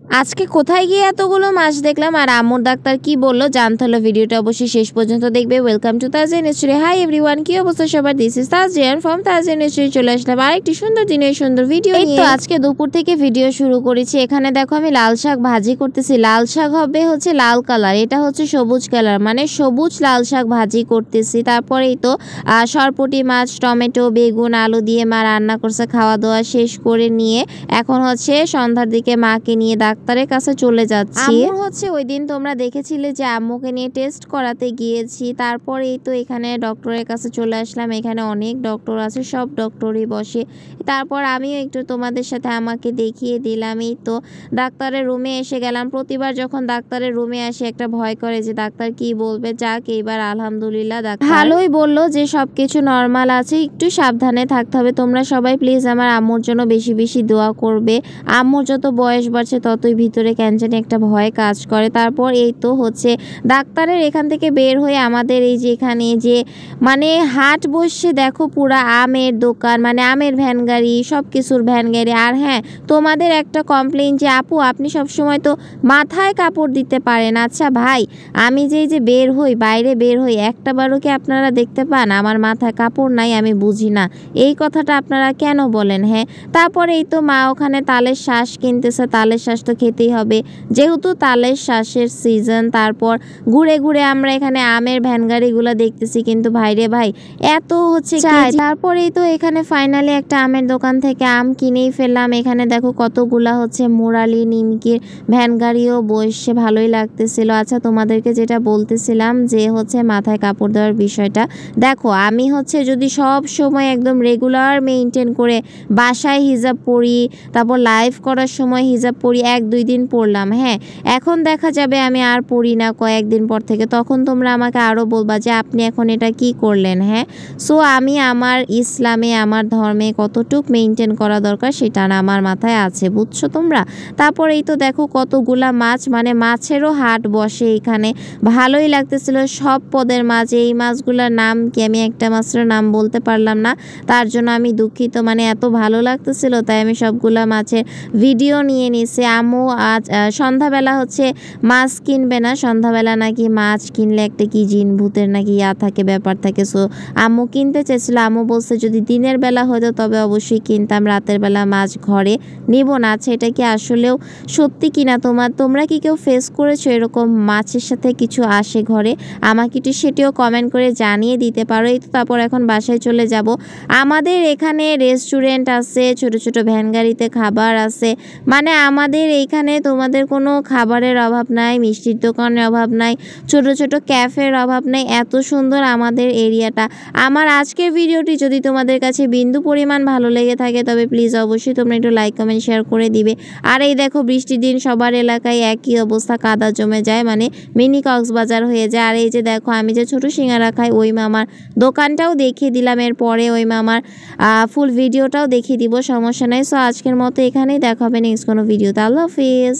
আজকে কোথায় গিয়ে এতগুলো মাছ দেখলাম আর আম্মুর ডাক্তার কি বললো জানতে হলে ভিডিওটা অবশ্যই শেষ পর্যন্ত দেখবে। ওয়েলকাম টু তাজিয়া নিশ্চয়ই। হাই এভরিওয়ান, কি অবস্থা সবার? This is tazia from tazia নিশ্চয়ই। চলে আসলাম আরেকটি সুন্দর দিনের সুন্দর ভিডিও নিয়ে। তো আজকে দুপুর থেকে ভিডিও শুরু করেছি। এখানে দেখো আমি লাল শাক ভাজি করতেছি। লাল শাক হবে হচ্ছে লাল কালার, এটা হচ্ছে সবুজ কালার, মানে সবুজ লাল শাক ভাজি করতেছি। তারপরেই তো সরপুঁটি মাছ, টমেটো, বেগুন, আলু দিয়ে মা রান্না করছে। খাওয়া দাওয়া শেষ করে নিয়ে এখন হচ্ছে সন্ধ্যার দিকে মাকে নিয়ে ডাক্তারের কাছে চলে যাচ্ছি। আম্মুর হচ্ছে ওই দিন তোমরা দেখেছিলে যে আম্মুকে নিয়ে টেস্ট করাতে গিয়েছি। তারপরেই তো এখানে ডক্টরের কাছে চলে আসলাম। এখানে অনেক ডক্টর আছে, সব ডক্টরই বসে। তারপর আমিও একটু তোমাদের সাথে আমাকে দেখিয়ে দিলাম। এই তো ডাক্তারের রুমে এসে গেলাম। প্রতিবার যখন ডাক্তারের রুমে আসে একটা ভয় করে যে ডাক্তার কি বলবে। যাক, এইবার আলহামদুলিল্লাহ ডাক্তার ভালোই বললো যে সবকিছু নর্মাল আছে, একটু সাবধানে থাকতে হবে। তোমরা সবাই প্লিজ আমার আম্মুর জন্য বেশি বেশি দোয়া করবে। আম্মুর যত বয়স বাড়ছে ততই ভিতরে কেন জানি একটা ভয় কাজ করে। তারপর এই তো হচ্ছে ডাক্তারের এখান থেকে বের হয়ে আমাদের এই যে এখানে যে মানে হাট বসছে, দেখো পুরা আমের দোকান, মানে আমের ভ্যান গাড়ি, সব কিছুর ভ্যান গাড়ি। আর হ্যাঁ, তোমাদের একটা কমপ্লেইন যে আপু আপনি সবসময় তো মাথায় কাপড় দিতে পারেন। আচ্ছা ভাই, আমি যে বের হই, বাইরে বের হই, একটা বারও কি আপনারা দেখতে পান আমার মাথায় কাপড় নাই? আমি বুঝি না এই কথাটা আপনারা কেন বলেন। হ্যাঁ, তারপরে এই তো মা ওখানে তালের শ্বাস কিনতেছে। তালের শ্বাস তো খেতেই হবে যেহেতু তালের শ্বাসের সিজন। তারপর ঘুরে ঘুরে আমরা এখানে আমের ভ্যান গাড়িগুলো দেখতেছি, কিন্তু ভাইরে ভাই এত হচ্ছে চাই। তারপরেই তো এখানে ফাইনালি একটা আমের দোকান থেকে আম কিনেই ফেললাম। এখানে দেখো কতগুলা হচ্ছে মুরালি, নিমকির ভ্যান গাড়িও বসে, ভালোই লাগতেছিল। আচ্ছা, তোমাদেরকে যেটা বলতেছিলাম যে হচ্ছে মাথায় কাপড় দেওয়ার বিষয়টা, দেখো আমি হচ্ছে যদি সব সময় একদম রেগুলার মেনটেন করে বাসায় হিজাব পরি, তারপর লাইভ করার সময় হিজাব পরি, 1-2 দিন পরলাম, হ্যাঁ, এখন দেখা যাবে আমি আর পরি না কয়েকদিন পর থেকে, তখন তোমরা আমাকে আরও বলবা যে আপনি এখন এটা কি করলেন। হ্যাঁ, সো আমি আমার ইসলামে, আমার ধর্মে কতটুক মেনটেন করা দরকার সেটা না আমার মাথায় আছে, বুঝছো তোমরা। তারপরেই তো দেখো কতগুলা মাছ, মানে মাছেরও হাট বসে এখানে, ভালোই লাগতেছিল। সব পদের মাছ, এই মাছগুলোর নাম কি আমি একটা মাছের নাম বলতে পারলাম না, তার জন্য আমি দুঃখিত। মানে এত ভালো লাগতেছিল তাই আমি সবগুলা মাছের ভিডিও নিয়ে নিছি। আম্মু আজ সন্ধ্যাবেলা হচ্ছে মাছ কিনবে না, সন্ধ্যাবেলা নাকি মাছ কিনলে একটা কি জিন ভূতের নাকি থাকে, ব্যাপার থাকে। সো আম্মু কিনতে চেয়েছিল। আম্মু বলছে যদি দিনের বেলা হতো তবে অবশ্যই কিনতাম, রাতের বেলা মাছ ঘরে নিব না। আচ্ছা, এটা কি আসলেও সত্যি কিনা? তোমরা কি কেউ ফেস করেছো এরকম মাছের সাথে কিছু আসে ঘরে? আমাকে একটু সেটিও কমেন্ট করে জানিয়ে দিতে পারো। এই তো তারপর এখন বাসায় চলে যাব। আমাদের এখানে রেস্টুরেন্ট আছে, ছোট ছোট ভ্যান গাড়িতে খাবার আছে, মানে আমাদের এইখানে তোমাদের কোনো খাবারের অভাব নাই, মিষ্টির দোকানের অভাব নাই, ছোট ছোট ক্যাফের অভাব নাই। এত সুন্দর আমাদের এরিয়াটা। আমার আজকের ভিডিওটি যদি তোমাদের কাছে বিন্দু পরিমাণ ভালো লেগে থাকে তবে প্লিজ অবশ্যই তোমরা একটু লাইক কমেন্ট শেয়ার করে দিবে। আর এই দেখো বৃষ্টির দিন সবার এলাকায় একই অবস্থা, কাদা জমে যায়, মানে মিনি কক্সবাজার হয়ে যায়। আর এই যে দেখো আমি যে ছোট সিঙ্গারা খাই, ওই মামার দোকানটাও দেখিয়ে দিলাম, এরপরে ওই মামার ফুল ভিডিওটাও দেখিয়ে দিব, সমস্যা নাই। সো আজকের মতো এখানেই দেখা হবে নেক্সট কোনো ভিডিওতে। আল্লাহ হাফিজ।